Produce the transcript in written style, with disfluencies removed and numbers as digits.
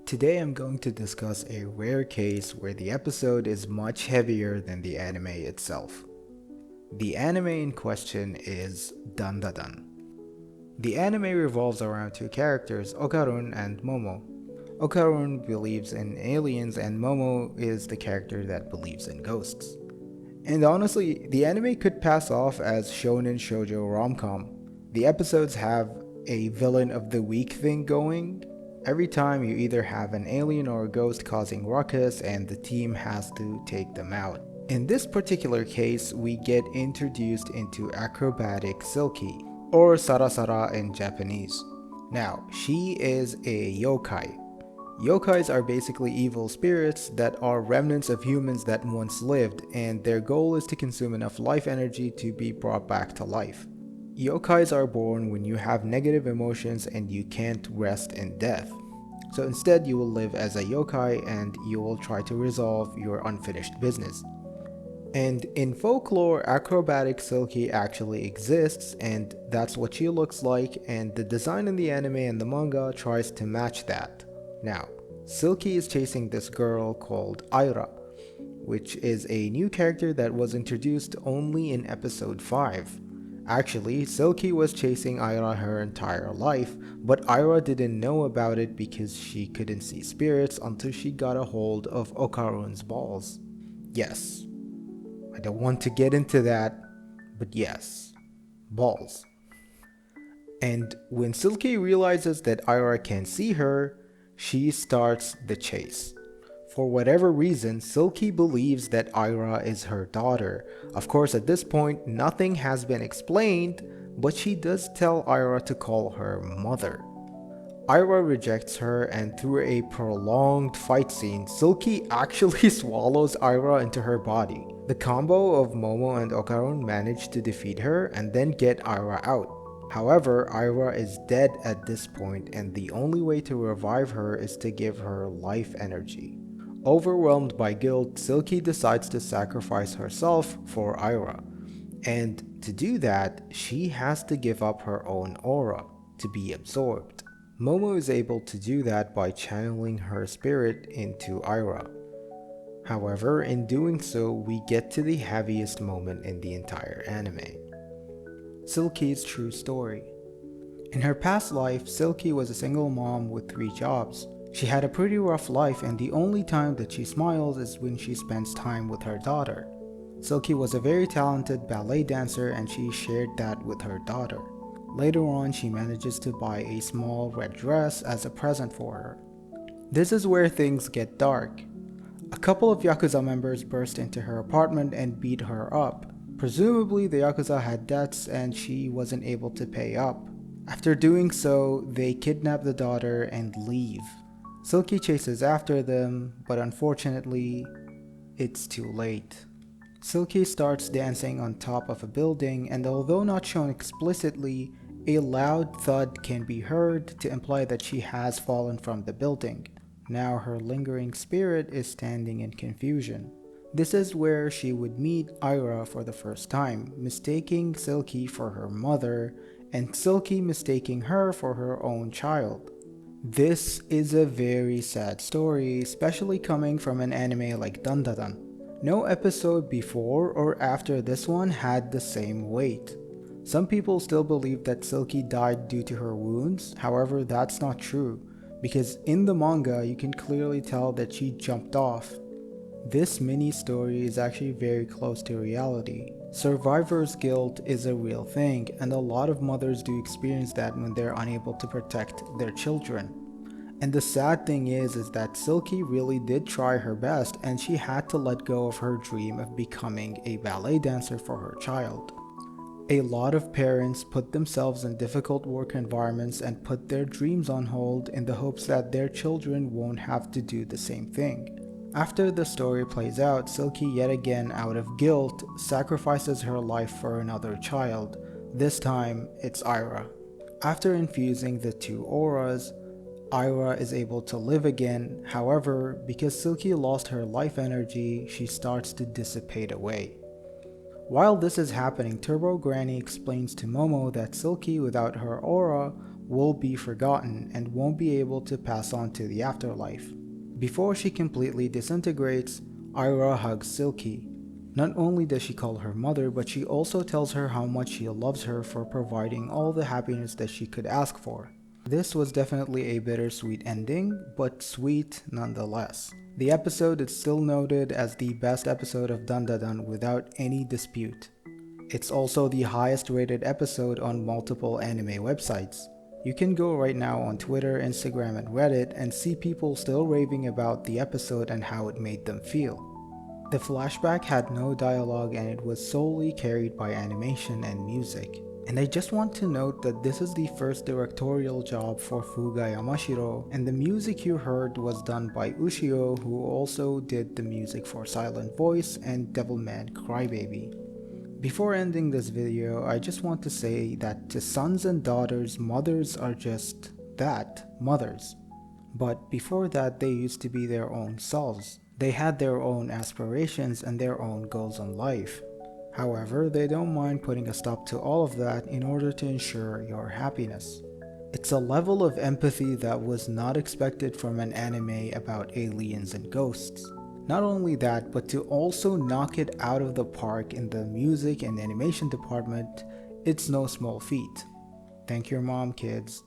Today I'm going to discuss a rare case where the episode is much heavier than the anime itself. The anime in question is Dandadan. The anime revolves around two characters, Okarun and Momo. Okarun believes in aliens and Momo is the character that believes in ghosts. And honestly, the anime could pass off as shonen shoujo rom-com. The episodes have a villain of the week thing going. Every time you either have an alien or a ghost causing ruckus and the team has to take them out. In this particular case, we get introduced into acrobatic Silky, or Sarasara in Japanese. Now, she is a yokai. Yokais are basically evil spirits that are remnants of humans that once lived, and their goal is to consume enough life energy to be brought back to life. Yokais are born when you have negative emotions and you can't rest in death. So instead, you will live as a yokai and you will try to resolve your unfinished business. And in folklore, acrobatic Silky actually exists, and that's what she looks like, and the design in the anime and the manga tries to match that. Now, Silky is chasing this girl called Aira, which is a new character that was introduced only in episode 5. Actually, Silky was chasing Aira her entire life, but Aira didn't know about it because she couldn't see spirits until she got a hold of Okarun's balls. Yes, I don't want to get into that, but yes, balls. And when Silky realizes that Aira can see her, she starts the chase. For whatever reason, Silky believes that Aira is her daughter. Of course, at this point, nothing has been explained, but she does tell Aira to call her mother. Aira rejects her, and through a prolonged fight scene, Silky actually swallows Aira into her body. The combo of Momo and Okarun manage to defeat her and then get Aira out. However, Aira is dead at this point, and the only way to revive her is to give her life energy. Overwhelmed by guilt, Silky decides to sacrifice herself for Aira. And to do that, she has to give up her own aura to be absorbed. Momo is able to do that by channeling her spirit into Aira. However, in doing so, we get to the heaviest moment in the entire anime. Silky's true story. In her past life, Silky was a single mom with 3 jobs. She had a pretty rough life, and the only time that she smiles is when she spends time with her daughter. Silky was a very talented ballet dancer, and she shared that with her daughter. Later on, she manages to buy a small red dress as a present for her. This is where things get dark. A couple of Yakuza members burst into her apartment and beat her up. Presumably, the Yakuza had debts and she wasn't able to pay up. After doing so, they kidnap the daughter and leave. Silky chases after them, but unfortunately, it's too late. Silky starts dancing on top of a building, and although not shown explicitly, a loud thud can be heard to imply that she has fallen from the building. Now her lingering spirit is standing in confusion. This is where she would meet Aira for the first time, mistaking Silky for her mother, and Silky mistaking her for her own child. This is a very sad story, especially coming from an anime like Dandadan. No episode before or after this one had the same weight. Some people still believe that Silky died due to her wounds, however that's not true, because in the manga you can clearly tell that she jumped off. This mini story is actually very close to reality. Survivor's guilt is a real thing, and a lot of mothers do experience that when they're unable to protect their children. And the sad thing is that Silky really did try her best, and she had to let go of her dream of becoming a ballet dancer for her child. A lot of parents put themselves in difficult work environments and put their dreams on hold in the hopes that their children won't have to do the same thing. After the story plays out, Silky yet again out of guilt sacrifices her life for another child. This time, it's Aira. After infusing the 2 auras, Aira is able to live again. However, because Silky lost her life energy, she starts to dissipate away. While this is happening, Turbo Granny explains to Momo that Silky without her aura will be forgotten and won't be able to pass on to the afterlife. Before she completely disintegrates, Ira hugs Silky. Not only does she call her mother, but she also tells her how much she loves her for providing all the happiness that she could ask for. This was definitely a bittersweet ending, but sweet nonetheless. The episode is still noted as the best episode of Dandadan without any dispute. It's also the highest rated episode on multiple anime websites. You can go right now on Twitter, Instagram, and Reddit and see people still raving about the episode and how it made them feel. The flashback had no dialogue and it was solely carried by animation and music. And I just want to note that this is the first directorial job for Fuga Yamashiro, and the music you heard was done by Ushio, who also did the music for Silent Voice and Devilman Crybaby. Before ending this video, I just want to say that to sons and daughters, mothers are just that, mothers. But before that, they used to be their own selves. They had their own aspirations and their own goals in life. However, they don't mind putting a stop to all of that in order to ensure your happiness. It's a level of empathy that was not expected from an anime about aliens and ghosts. Not only that, but to also knock it out of the park in the music and animation department, it's no small feat. Thank your mom, kids.